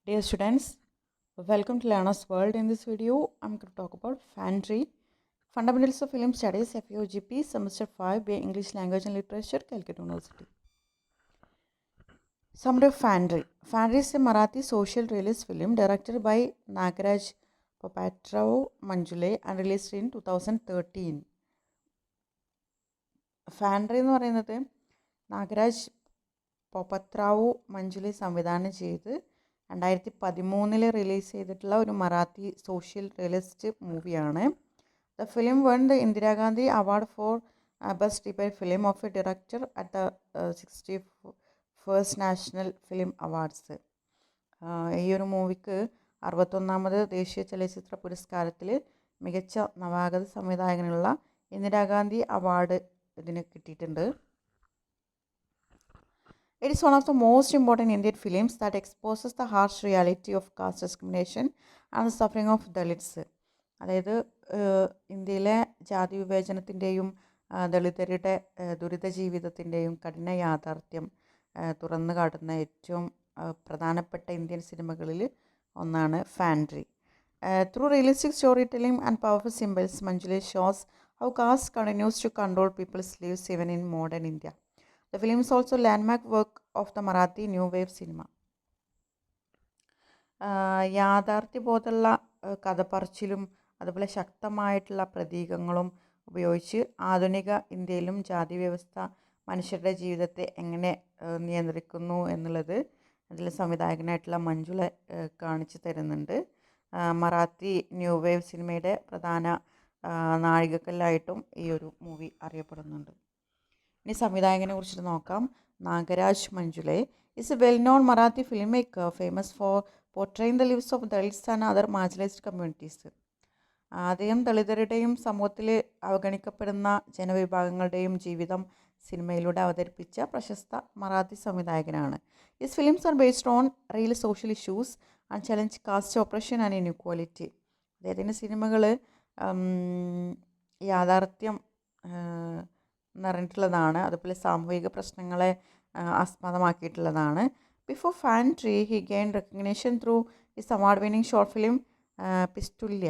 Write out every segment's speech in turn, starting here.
Dear students, welcome to Learner's World. In this video, I'm going to talk about Fantry, Fundamentals of Film Studies, FUGP, Semester 5, BA English Language and Literature, Calcutta University. Summary of Fantry. Fantry is a Marathi social realist film directed by Nagaraj Popatrao Manjule and released in 2013. ഫാൻഡ്രി എന്ന് പറയുന്നത് നാഗരാജ് പൊപത്രാവു മഞ്ജുലി സംവിധാനം ചെയ്ത് 2013 release ചെയ്തിട്ടുള്ള ഒരു Marathi social realist മൂവിയാണ്. The film one the Indira Gandhi award for best debate film of A director at the 61st national film awards. ഈ ഒരു മൂവിക്ക് 61ാമത് ദേശീയ ചലച്ചിത്ര പുരസ്കാരത്തിൽ മികച്ച നവാഗത സംവിധായകനുള്ള ഇന്ദിരാഗാന്ധി അവാർഡ് ഇതിന് കിട്ടിയിട്ടുണ്ട്. It is one of the most important Indian films that exposes the harsh reality of caste discrimination and the suffering of Dalits. അതായത് ഇന്ത്യയിലെ ജാതി വിവേചനത്തിൻ്റെയും ദളിതരുടെ ദുരിത ജീവിതത്തിൻ്റെയും കഠിന യാഥാർത്ഥ്യം തുറന്നു കാട്ടുന്ന ഏറ്റവും പ്രധാനപ്പെട്ട ഇന്ത്യൻ സിനിമകളിൽ ഒന്നാണ് Fandry. Through realistic storytelling and powerful symbols Manjule shows how caste continues to control people's lives even in modern India. The film is also a landmark work of the Marathi New Wave cinema. യാഥാർത്ഥ്യബോധമുള്ള കഥപറച്ചിലും അതുപോലെ ശക്തമായിട്ടുള്ള പ്രതീകങ്ങളും ഉപയോഗിച്ച് ആധുനിക ഇന്ത്യയിലും ജാതി വ്യവസ്ഥ മനുഷ്യരുടെ ജീവിതത്തെ എങ്ങനെ നിയന്ത്രിക്കുന്നു എന്നുള്ളത് അതിൽ സംവിധായകനായിട്ടുള്ള മഞ്ജുള കാണിച്ചു തരുന്നുണ്ട്. മറാത്തി ന്യൂ വേവ് സിനിമയുടെ പ്രധാന നാഴികക്കല്ലായിട്ടും ഈ ഒരു മൂവി അറിയപ്പെടുന്നുണ്ട്. ഇനി സംവിധായകനെ കുറിച്ചിട്ട് നോക്കാം. Nagraj Manjule is a well known Marathi filmmaker famous for portraying the lives of Dalits and other marginalised communities. അദ്ദേഹം ദളിതരുടെയും സമൂഹത്തിൽ അവഗണിക്കപ്പെടുന്ന ജനവിഭാഗങ്ങളുടെയും ജീവിതം സിനിമയിലൂടെ അവതരിപ്പിച്ച പ്രശസ്ത മറാത്തി സംവിധായകനാണ്. His films are based on real social issues and challenge caste oppression and inequality. അദ്ദേഹത്തിൻ്റെ സിനിമകൾ യാഥാർത്ഥ്യം നിറഞ്ഞിട്ടുള്ളതാണ്, അതുപോലെ സാമൂഹിക പ്രശ്നങ്ങളെ ആസ്പദമാക്കിയിട്ടുള്ളതാണ്. Before Fandry he gain recognition through his award winning short film Pistulya.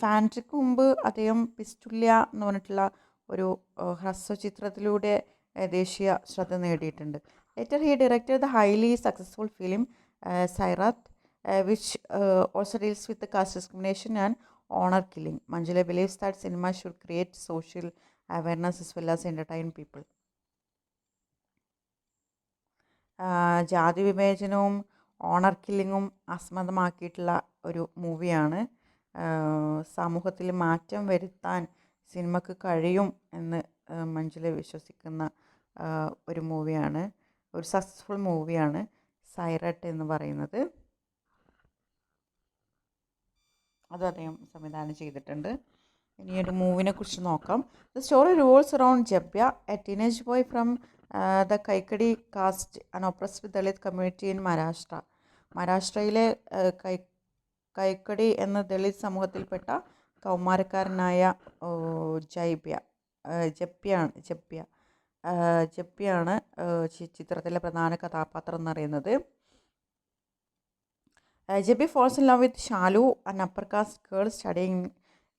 ഫാൻട്രിക്ക് മുമ്പ് അദ്ദേഹം പിസ്റ്റുല്യ എന്ന് പറഞ്ഞിട്ടുള്ള ഒരു ഹ്രസ്വചിത്രത്തിലൂടെ ദേശീയ ശ്രദ്ധ നേടിയിട്ടുണ്ട്. Later he directed the highly successful film Sairat which also deals with the caste discrimination and honor killing. Manjula believes that cinema should create social awareness as well as entertain people. ജാതി വിവേചനവും ഓണർ കില്ലിങ്ങും ആസ്പദമാക്കിയിട്ടുള്ള ഒരു മൂവിയാണ്. സമൂഹത്തിൽ മാറ്റം വരുത്താൻ സിനിമക്ക് കഴിയും എന്ന് മഞ്ജുല വിശ്വസിക്കുന്ന ഒരു മൂവിയാണ്, ഒരു സക്സസ്ഫുൾ മൂവിയാണ് സൈറട്ട് എന്ന് പറയുന്നത്. അത് അദ്ദേഹം സംവിധാനം ചെയ്തിട്ടുണ്ട്. ഇനി ഒരു മൂവിനെ കുറിച്ച് നോക്കാം. The story revolves around Jabya, a teenage boy from the Kaikadi caste and oppressed Dalit community in Maharashtra. മഹാരാഷ്ട്രയിലെ കൈക്കടി എന്ന ദളിത് സമൂഹത്തിൽപ്പെട്ട കൗമാരക്കാരനായ ജപ്യാണ് ചിത്രത്തിലെ പ്രധാന കഥാപാത്രം എന്ന് പറയുന്നത്. J.B. falls in love with Shalu, an upper caste girl studying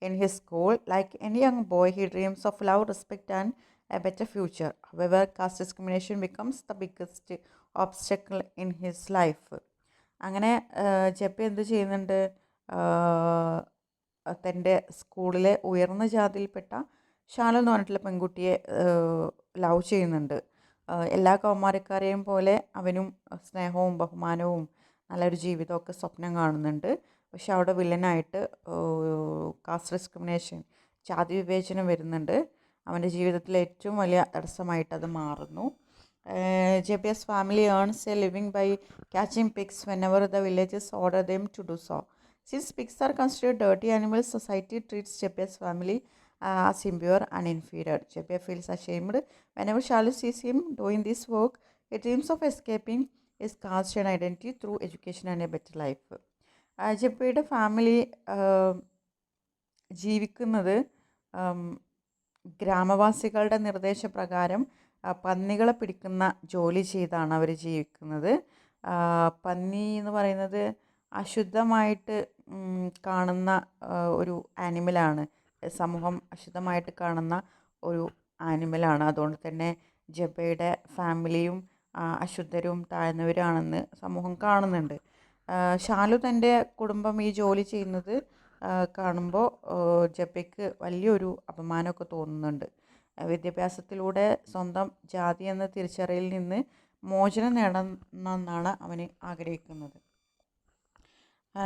in his school. Like any young boy, he dreams of love, respect, and a better future. However, caste discrimination becomes the biggest obstacle in his life. അങ്ങനെ ജെപ്പി എന്ത് ചെയ്യുന്നുണ്ട്, തൻ്റെ സ്കൂളിലെ ഉയർന്ന ജാതിയിൽപ്പെട്ട ഷാലു എന്ന് പറഞ്ഞിട്ടുള്ള പെൺകുട്ടിയെ love ചെയ്യുന്നുണ്ട്. എല്ലാ കൗമാരക്കാരെയും പോലെ അവനും സ്നേഹവും ബഹുമാനവും നല്ലൊരു ജീവിതമൊക്കെ സ്വപ്നം കാണുന്നുണ്ട്. പക്ഷെ അവിടെ വില്ലനായിട്ട് കാസ്റ്റ് ഡിസ്ക്രിമിനേഷൻ, ജാതി വിവേചനം വരുന്നുണ്ട്. അവൻ്റെ ജീവിതത്തിലെ ഏറ്റവും വലിയ തടസ്സമായിട്ട് അത് മാറുന്നു. Jabya's family earns a living by catching pigs whenever the villages order them to do so. Since pigs are considered dirty animals, society treats Jabya's family as impure and inferior. Jebia feels ashamed whenever Shalu sees him doing this work. He dreams of escaping his caste and identity through education and a better life. ജെബിയുടെ family ജീവിക്കുന്നത് ഗ്രാമവാസികളുടെ നിർദ്ദേശപ്രകാരം പന്നികളെ പിടിക്കുന്ന ജോലി ചെയ്താണ് അവർ ജീവിക്കുന്നത്. പന്നി എന്ന് പറയുന്നത് അശുദ്ധമായിട്ട് കാണുന്ന ഒരു ആനിമലാണ്. സമൂഹം അശുദ്ധമായിട്ട് കാണുന്ന ഒരു ആനിമലാണ്. അതുകൊണ്ട് തന്നെ ജബയുടെ ഫാമിലിയും അശുദ്ധരും താഴ്ന്നവരാണെന്ന് സമൂഹം കാണുന്നുണ്ട്. ഷാലു തൻ്റെ കുടുംബം ഈ ജോലി ചെയ്യുന്നത് കാണുമ്പോൾ ജബയ്ക്ക് വലിയൊരു അപമാനമൊക്കെ തോന്നുന്നുണ്ട്. വിദ്യാഭ്യാസത്തിലൂടെ സ്വന്തം ജാതി എന്ന തിരിച്ചറിയലിൽ നിന്ന് മോചനം നേടണമെന്നാണ് അവന് ആഗ്രഹിക്കുന്നത്.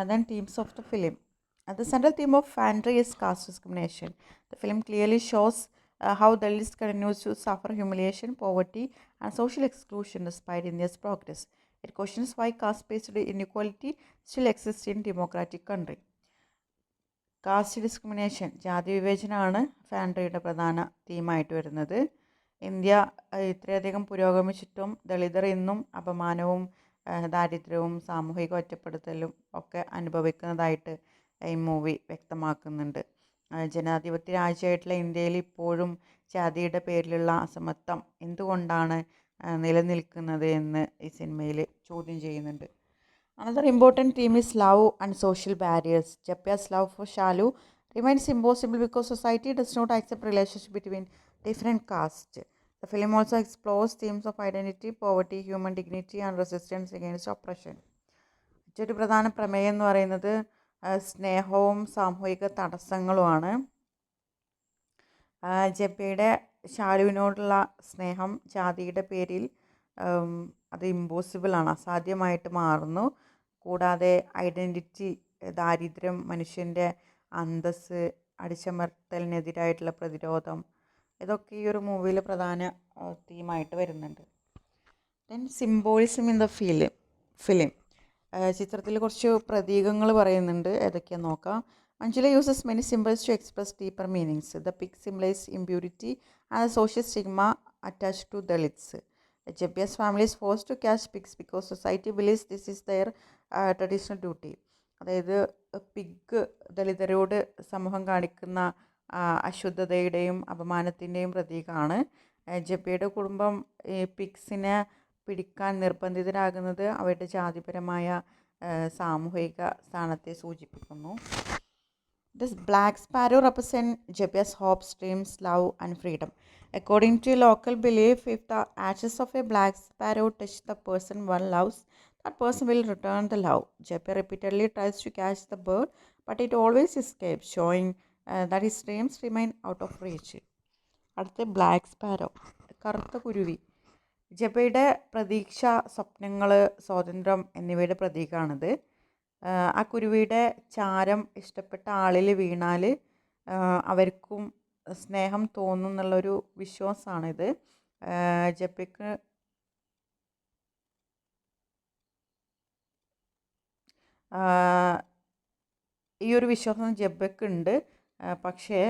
Then themes of the film. The central theme of Fandry is caste discrimination. The film clearly shows how Dalits continues to suffer humiliation, poverty, and social exclusion despite India's progress. It questions why caste-based inequality still exists in democratic country. Caste discrimination, ജാതി വിവേചനമാണ് ഫാൻഡ്രിയുടെ പ്രധാന തീമായിട്ട് വരുന്നത്. India ഇത്രയധികം പുരോഗമിച്ചിട്ടും ദളിതർ ഇന്നും അപമാനവും ദാരിദ്ര്യവും സാമൂഹിക ഒറ്റപ്പെടുത്തലും ഒക്കെ അനുഭവിക്കുന്നതായിട്ട് ഈ movie വ്യക്തമാക്കുന്നുണ്ട്. ജനാധിപത്യ രാജ്യമായിട്ടുള്ള ഇന്ത്യയിൽ ഇപ്പോഴും ജാതിയുടെ പേരിലുള്ള അസമത്വം എന്തുകൊണ്ടാണ് നിലനിൽക്കുന്നത് എന്ന് ഈ സിനിമയിൽ ചോദ്യം ചെയ്യുന്നുണ്ട്. Another important theme is love and social barriers. Japya's love for Shalu remains impossible because society does not accept relationship between different castes. The film also explores themes of identity, poverty, human dignity, and resistance against oppression. മറ്റൊരു പ്രധാന പ്രമേയം എന്ന് പറയുന്നത് സ്നേഹവും സാമൂഹിക തടസ്സങ്ങളുമാണ്. ജബ്ബയുടെ ഷാലുവിനോടുള്ള സ്നേഹം ജാതിയുടെ പേരിൽ അത് ഇമ്പോസിബിളാണ്, അസാധ്യമായിട്ട് മാറുന്നു. കൂടാതെ ഐഡൻറ്റിറ്റി, ദാരിദ്ര്യം, മനുഷ്യൻ്റെ അന്തസ്സ്, അടിച്ചമർത്തലിനെതിരായിട്ടുള്ള പ്രതിരോധം, ഇതൊക്കെ ഈ ഒരു മൂവിയിൽ പ്രധാന തീമായിട്ട് വരുന്നുണ്ട്. Then symbolism in the film. ചിത്രത്തിൽ കുറച്ച് പ്രതീകങ്ങൾ പറയുന്നുണ്ട്, ഏതൊക്കെയാണെന്ന് നോക്കാം. Manjula uses many symbols to express deeper meanings. The pig symbolizes impurity and the social stigma attached to Dalits. Jabya's family is forced to catch pigs because society believes this is their traditional duty. അതായത് pig ദളിതരോട് സമൂഹം കാണിക്കുന്ന അശുദ്ധതയുടെയും അപമാനത്തിൻ്റെയും പ്രതീകമാണ്. ജബ്ബയുടെ കുടുംബം ഈ പിഗ്സിനെ പിടിക്കാൻ നിർബന്ധിതരാകുന്നത് അവരുടെ ജാതിപരമായ സാമൂഹിക സ്ഥാനത്തെ സൂചിപ്പിക്കുന്നു. This black sparrow represents Jabya's hopes, dreams, love, and freedom. According to local belief, if the ashes of a black sparrow touch the person one loves, that person will return the love. Jabya repeatedly tries to catch the bird, but it always escapes, showing that his dreams remain out of reach. അടുത്ത black sparrow, കറുത്ത കുരുവി. ജബയുടെ പ്രതീക്ഷ, സ്വപ്നങ്ങൾ, സ്വാതന്ത്ര്യം എന്നിവയുടെ പ്രതീകമാണിത്. ആ കുരുവിയുടെ ചാരം ഇഷ്ടപ്പെട്ട ആളിൽ വീണാൽ അവർക്കും സ്നേഹം തോന്നും എന്നുള്ളൊരു വിശ്വാസമാണിത്. ജബ്ബയ്ക്ക് ഈ ഒരു വിശ്വാസം ജബ്ബയ്ക്കുണ്ട്. പക്ഷേ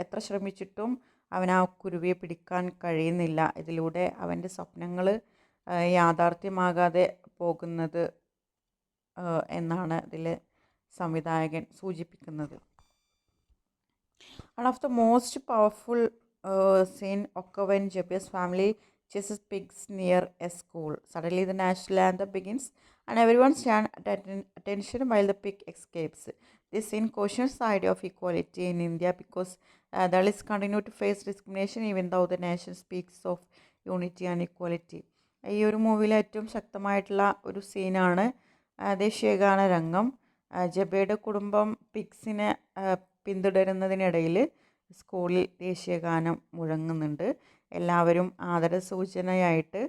എത്ര ശ്രമിച്ചിട്ടും അവൻ ആ കുരുവിയെ പിടിക്കാൻ കഴിയുന്നില്ല. ഇതിലൂടെ അവൻ്റെ സ്വപ്നങ്ങൾ യാഥാർത്ഥ്യമാകാതെ പോകുന്നത് എന്നാണ് ഇതിൽ സംവിധായകൻ സൂചിപ്പിക്കുന്നത്. One of the most powerful scene occurs when Jabya's family chases pigs near a school. Suddenly the national anthem begins and everyone stands at attention while the pig escapes. This scene questions the idea of equality in India because Dalits continue to face discrimination even though the nation speaks of unity and equality. ഈ ഒരു മൂവിയിലെ ഏറ്റവും ശക്തമായിട്ടുള്ള ഒരു സീനാണ് ദേശീയഗാന രംഗം. ജബയുടെ കുടുംബം പിഗ്സിനെ പിന്തുടരുന്നതിനിടയിൽ സ്കൂളിൽ ദേശീയഗാനം മുഴങ്ങുന്നുണ്ട്. എല്ലാവരും ആദര സൂചനയായിട്ട്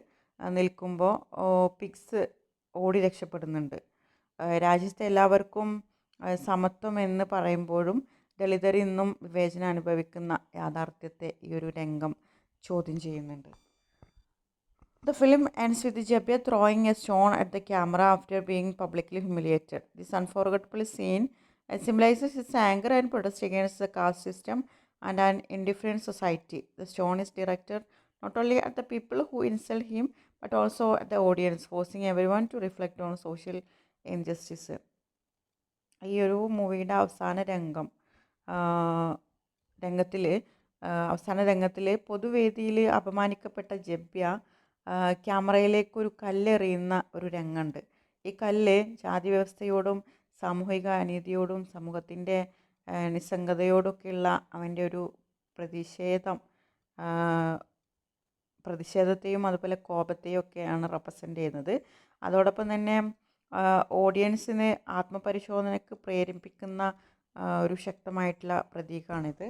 നിൽക്കുമ്പോൾ പിഗ്സ് ഓടി രക്ഷപ്പെടുന്നുണ്ട്. രാജ്യത്തെ എല്ലാവർക്കും സമത്വം എന്ന് പറയുമ്പോഴും ദളിതർ ഇന്നും വിവേചനം അനുഭവിക്കുന്ന യാഥാർത്ഥ്യത്തെ ഈ ഒരു രംഗം ചോദ്യം ചെയ്യുന്നുണ്ട്. The film ends with Jabya throwing a stone at the camera after being publicly humiliated. This unforgettable scene symbolizes his anger and protest against the caste system and an indifferent society. The stone is directed not only at the people who insult him but also at the audience, forcing everyone to reflect on social injustice. ഈ ഒരു മൂവിയുടെ അവസാന രംഗത്തിൽ അവസാന രംഗത്തിൽ പൊതുവേദിയിൽ അപമാനിക്കപ്പെട്ട ജബ്യ ക്യാമറയിലേക്കൊരു കല്ലെറിയുന്ന ഒരു രംഗമുണ്ട്. ഈ കല്ല് ജാതി വ്യവസ്ഥയോടും സാമൂഹിക അനീതിയോടും സമൂഹത്തിൻ്റെ നിസ്സംഗതയോടൊക്കെയുള്ള അവൻ്റെ ഒരു പ്രതിഷേധം പ്രതിഷേധത്തെയും അതുപോലെ കോപത്തെയും ഒക്കെയാണ് റെപ്രസെൻ്റ് ചെയ്യുന്നത്. അതോടൊപ്പം തന്നെ ഓഡിയൻസിന് ആത്മപരിശോധനയ്ക്ക് പ്രേരിപ്പിക്കുന്ന ഒരു ശക്തമായിട്ടുള്ള പ്രതീകമാണിത്.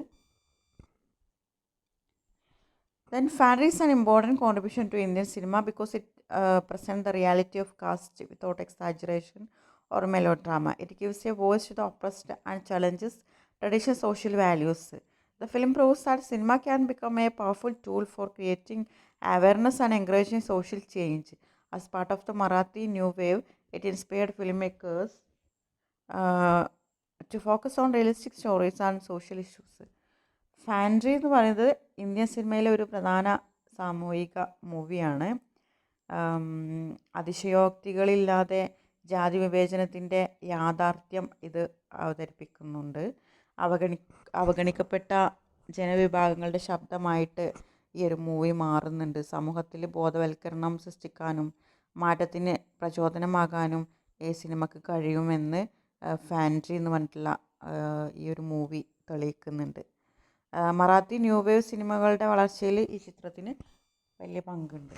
Then Fandry is an important contribution to Indian cinema because it presents the reality of caste without exaggeration or melodrama. It gives a voice to the oppressed and challenges traditional social values. The film proves that cinema can become a powerful tool for creating awareness and encouraging social change. As part of the Marathi New Wave, it inspired filmmakers to focus on realistic stories and social issues. ഫാൻഡ്രി എന്ന് പറയുന്നത് Indian സിനിമയിലെ ഒരു പ്രധാന സാമൂഹിക മൂവിയാണ്. അതിശയോക്തികളില്ലാതെ ജാതി വിവേചനത്തിൻ്റെ യാഥാർത്ഥ്യം ഇത് അവതരിപ്പിക്കുന്നുണ്ട്. അവഗണിക്കപ്പെട്ട ജനവിഭാഗങ്ങളുടെ ശബ്ദമായിട്ട് ഈ ഒരു മൂവി മാറുന്നുണ്ട്. സമൂഹത്തിൽ ബോധവൽക്കരണം സൃഷ്ടിക്കാനും മാറ്റത്തിന് പ്രചോദനമാകാനും ഈ സിനിമക്ക് കഴിയുമെന്ന് ഫാൻഡ്രി എന്ന് പറഞ്ഞിട്ടുള്ള ഈ ഒരു മൂവി തെളിയിക്കുന്നുണ്ട്. മറാത്തി ന്യൂ വേവ് സിനിമകളുടെ വളർച്ചയിൽ ഈ ചിത്രത്തിന് വലിയ പങ്കുണ്ട്.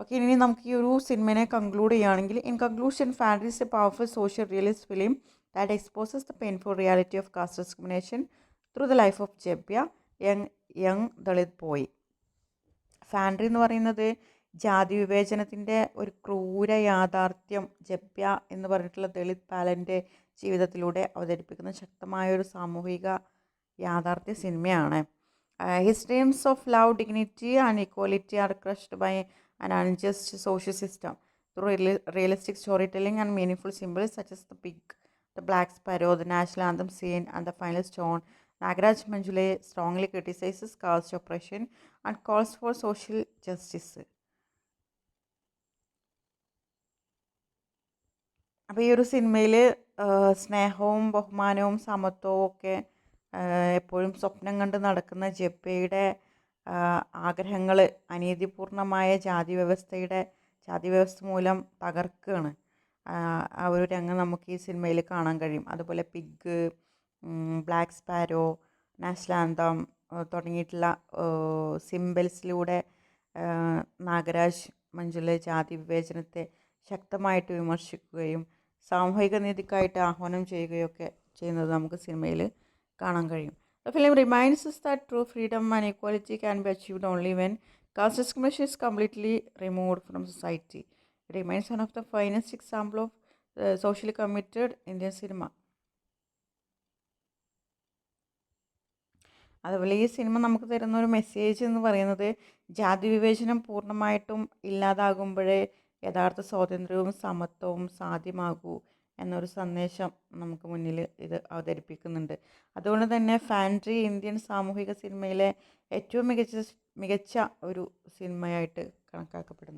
ഓക്കെ, ഇനി നമുക്ക് ഈ ഒരു സിനിമയെ കൺക്ലൂഡ് ചെയ്യുകയാണെങ്കിൽ, in conclusion, Fandry is a powerful social realist film that exposes the painful reality of caste discrimination through the life of Jabya, young Dalit boy. Fandry എന്ന് പറയുന്നത് ജാതി വിവേചനത്തിൻ്റെ ഒരു ക്രൂര യാഥാർത്ഥ്യം ജബ്യ എന്ന് പറഞ്ഞിട്ടുള്ള ദളിത് ബാലൻ്റെ ജീവിതത്തിലൂടെ അവതരിപ്പിക്കുന്ന ശക്തമായൊരു സാമൂഹിക യാഥാർത്ഥ്യ സിനിമയാണ്. His dreams of love, dignity and equality are crushed by an unjust social system through realistic storytelling and meaningful symbols such as the pig, the black sparrow, the national anthem scene and the final stone. Nagraj Manjule strongly criticises caste oppression and calls for social justice. അപ്പോൾ ഈ ഒരു സിനിമയിൽ സ്നേഹവും ബഹുമാനവും സമത്വവും ഒക്കെ എപ്പോഴും സ്വപ്നം കണ്ട് നടക്കുന്ന ജബ്യയുടെ ആഗ്രഹങ്ങൾ അനീതിപൂർണമായ ജാതി വ്യവസ്ഥ മൂലം തകർക്കുകയാണ്. ആ ഒരു രംഗം നമുക്ക് ഈ സിനിമയിൽ കാണാൻ കഴിയും. അതുപോലെ pig, black sparrow, national anthem തുടങ്ങിയിട്ടുള്ള സിംബൽസിലൂടെ നാഗരാജ് മഞ്ജുലെ ജാതി വിവേചനത്തെ ശക്തമായിട്ട് വിമർശിക്കുകയും സാമൂഹിക നീതിക്കായിട്ട് ആഹ്വാനം ചെയ്യുകയൊക്കെ ചെയ്യുന്നത് നമുക്ക് സിനിമയിൽ കാണാൻ കഴിയും. The film reminds us that true freedom and equality can be achieved only when caste discrimination is completely removed from society. It remains one of the finest example of socially committed Indian cinema. അതുപോലെ ഈ cinema നമുക്ക് തരുന്ന ഒരു message എന്ന് പറയുന്നത് ജാതി വിവേചനം പൂർണ്ണമായിട്ടും ഇല്ലാതാകുമ്പോഴേ യഥാർത്ഥ സ്വാതന്ത്ര്യവും സമത്വവും സാധ്യമാകൂ എന്നൊരു സന്ദേശം നമുക്ക് മുന്നിൽ ഇത് അവതരിപ്പിക്കുന്നുണ്ട്. അതുകൊണ്ട് തന്നെ ഫാൻഡ്രി ഇന്ത്യൻ സാമൂഹിക സിനിമയിലെ ഏറ്റവും മികച്ച ഒരു സിനിമയായിട്ട് കണക്കാക്കപ്പെടുന്നു.